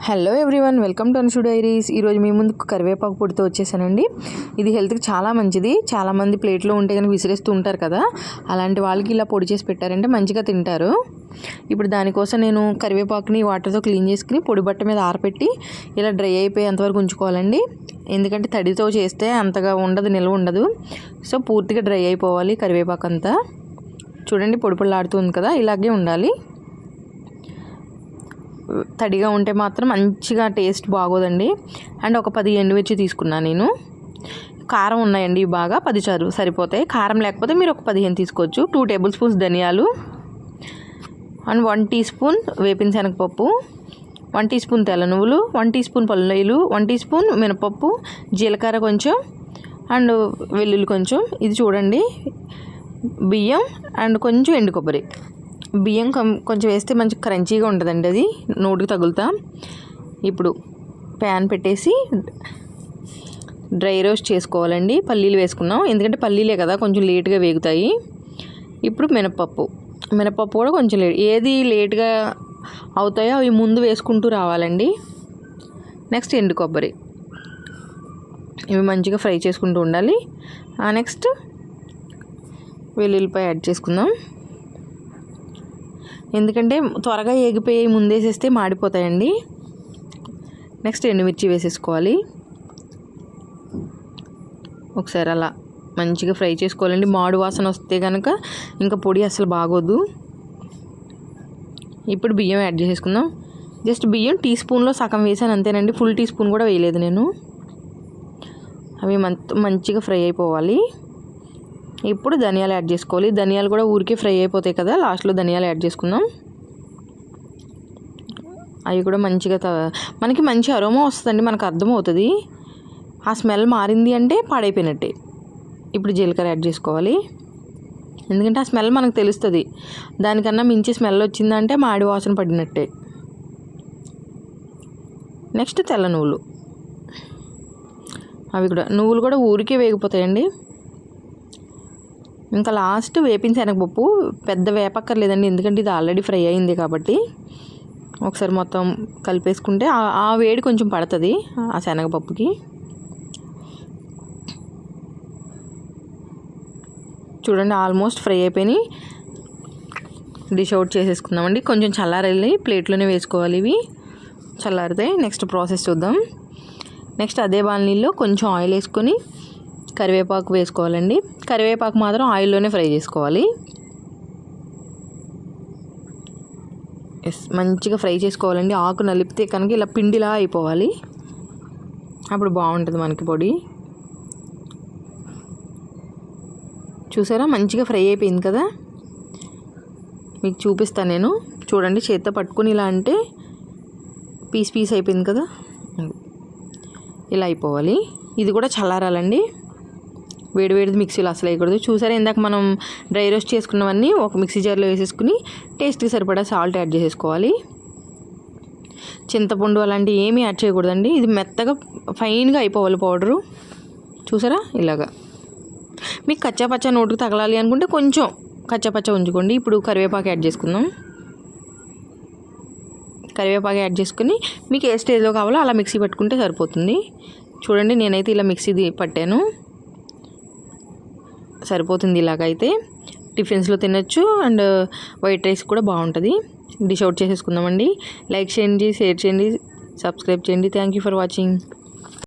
Hello everyone, welcome to Anshu diaries. ఈరోజు మీ ముందుకు కరివేపాకు పొడితో వచ్చేసానండి. ఇది హెల్త్కి చాలా మంచిది. చాలామంది ప్లేట్లో ఉంటే కనుక విసిరేస్తూ ఉంటారు కదా, అలాంటి వాళ్ళకి ఇలా పొడి చేసి పెట్టారంటే మంచిగా తింటారు. ఇప్పుడు దానికోసం నేను కరివేపాకుని వాటర్తో క్లీన్ చేసుకుని పొడి బట్ట మీద ఆరపెట్టి ఇలా డ్రై అయిపోయి అంతవరకు ఉంచుకోవాలండి. ఎందుకంటే తడితో చేస్తే అంతగా ఉండదు, నిల్వ ఉండదు. సో పూర్తిగా డ్రై అయిపోవాలి కరివేపాకు అంతా. చూడండి పొడి పొడిలాడుతుంది కదా, ఇలాగే ఉండాలి. తడిగా ఉంటే మాత్రం మంచిగా టేస్ట్ బాగోదండి. అండ్ ఒక 10 ఎండుమిర్చి తీసుకున్నాను నేను. కారం ఉన్నాయండి బాగా, 10 సరిపోతాయి. కారం లేకపోతే మీరు ఒక 15 తీసుకోవచ్చు. 2 టేబుల్ స్పూన్స్ ధనియాలు అండ్ 1 టీ స్పూన్ వేపిన శనగపప్పు, 1 టీ స్పూన్ తెల్ల నువ్వులు, 1 టీ స్పూన్ పల్లీలు, 1 టీ స్పూన్ మినపప్పు, జీలకర్ర కొంచెం అండ్ వెల్లుల్లి కొంచెం. ఇది చూడండి బియ్యం అండ్ కొంచెం ఎండు కొబ్బరి. బియ్యం కొంచెం వేస్తే మంచి క్రంచీగా ఉంటుందండి, అది నోటికి తగులుతా. ఇప్పుడు ప్యాన్ పెట్టేసి డ్రై రోస్ట్ చేసుకోవాలండి. పల్లీలు వేసుకున్నాం, ఎందుకంటే పల్లీలే కదా కొంచెం లేట్గా వేగుతాయి. ఇప్పుడు మినపప్పు కూడా కొంచెం ఏది లేట్గా అవుతాయో అవి ముందు వేసుకుంటూ రావాలండి. నెక్స్ట్ ఎండు కొబ్బరి, ఇవి మంచిగా ఫ్రై చేసుకుంటూ ఉండాలి. నెక్స్ట్ వెల్లుల్లిపాయ యాడ్ చేసుకుందాం, ఎందుకంటే త్వరగా ఏగిపోయి ముందేసేస్తే మాడిపోతాయండి. నెక్స్ట్ ఎండుమిర్చి వేసేసుకోవాలి. ఒకసారి అలా మంచిగా ఫ్రై చేసుకోవాలండి. మాడు వాసన వస్తే కనుక ఇంకా పొడి అసలు బాగోదు. ఇప్పుడు బియ్యం యాడ్ చేసుకుందాం. జస్ట్ బియ్యం టీ స్పూన్లో సగం వేసాను అంతేనండి, ఫుల్ టీ స్పూన్ కూడా వేయలేదు నేను. అవి మంచిగా ఫ్రై అయిపోవాలి. ఇప్పుడు ధనియాలు యాడ్ చేసుకోవాలి. ధనియాలు కూడా ఊరికే ఫ్రై అయిపోతాయి కదా, లాస్ట్లో ధనియాలు యాడ్ చేసుకుందాం. అవి కూడా మంచిగా మనకి మంచి అరోమా వస్తుందండి, మనకు అర్థమవుతుంది. ఆ స్మెల్ మారింది అంటే పాడైపోయినట్టే. ఇప్పుడు జీలకర్ర యాడ్ చేసుకోవాలి, ఎందుకంటే ఆ స్మెల్ మనకు తెలుస్తుంది. దానికన్నా మించి స్మెల్ వచ్చిందంటే మాడి వాసన పడినట్టే. నెక్స్ట్ తెల్ల నువ్వులు, అవి కూడా నువ్వులు కూడా ఊరికే వేగిపోతాయండి. ఇంకా లాస్ట్ వేపిన శనగపప్పు. పెద్ద వేపక్కర్లేదండి, ఎందుకంటే ఇది ఆల్రెడీ ఫ్రై అయింది కాబట్టి. ఒకసారి మొత్తం కలిపేసుకుంటే ఆ వేడి కొంచెం పడుతుంది ఆ శనగపప్పుకి. చూడండి ఆల్మోస్ట్ ఫ్రై అయిపోయినాయి. డిష్ అవుట్ చేసేసుకుందామండి. కొంచెం చల్లారెళ్ళి ప్లేట్లోనే వేసుకోవాలి, ఇవి చల్లారితాయి. నెక్స్ట్ ప్రాసెస్ చూద్దాం. నెక్స్ట్ అదే బాణలిలో కొంచెం ఆయిల్ వేసుకొని కరివేపాకు వేసుకోవాలండి. కరివేపాకు మాత్రం ఆయిల్లోనే ఫ్రై చేసుకోవాలి. మంచిగా ఫ్రై చేసుకోవాలండి. ఆకు నలిపితే కనుక ఇలా పిండిలా అయిపోవాలి, అప్పుడు బాగుంటుంది మనకి పొడి. చూసారా మంచిగా ఫ్రై అయిపోయింది కదా, మీకు చూపిస్తాను నేను. చూడండి చేత్తో పట్టుకుని ఇలా అంటే పీస్ అయిపోయింది కదా, ఇలా అయిపోవాలి. ఇది కూడా చల్లారాలండి. వేడివేడిది మిక్సీలో అసలు వేయకూడదు. చూసారా ఇందాక మనం డ్రై రోస్ట్ చేసుకున్నవన్నీ ఒక మిక్సీ జార్లో వేసేసుకుని టేస్ట్కి సరిపడా సాల్ట్ యాడ్ చేసేసుకోవాలి. చింతపండు అలాంటివి ఏమీ యాడ్ చేయకూడదండి. ఇది మెత్తగా ఫైన్గా అయిపోవాలి పౌడరు. చూసారా ఇలాగా. మీకు కచ్చాపచ్చా నోటుకు తగలాలి అనుకుంటే కొంచెం కచ్చాపచ్చా ఉంచుకోండి. ఇప్పుడు కరివేపాకు యాడ్ చేసుకుందాం. కరివేపాకు యాడ్ చేసుకుని మీకు ఏ స్టేజ్లో కావాలో అలా మిక్సీ పట్టుకుంటే సరిపోతుంది. చూడండి నేనైతే ఇలా మిక్సీ పట్టాను, సరిపోతుంది. ఇలాగైతే టిఫిన్స్లో తినచ్చు అండ్ వైట్ రైస్ కూడా బాగుంటుంది. డిష్ అవుట్ చేసేసుకుందామండి. లైక్ చేయండి, షేర్ చేయండి, సబ్స్క్రైబ్ చేయండి. Thank you for watching.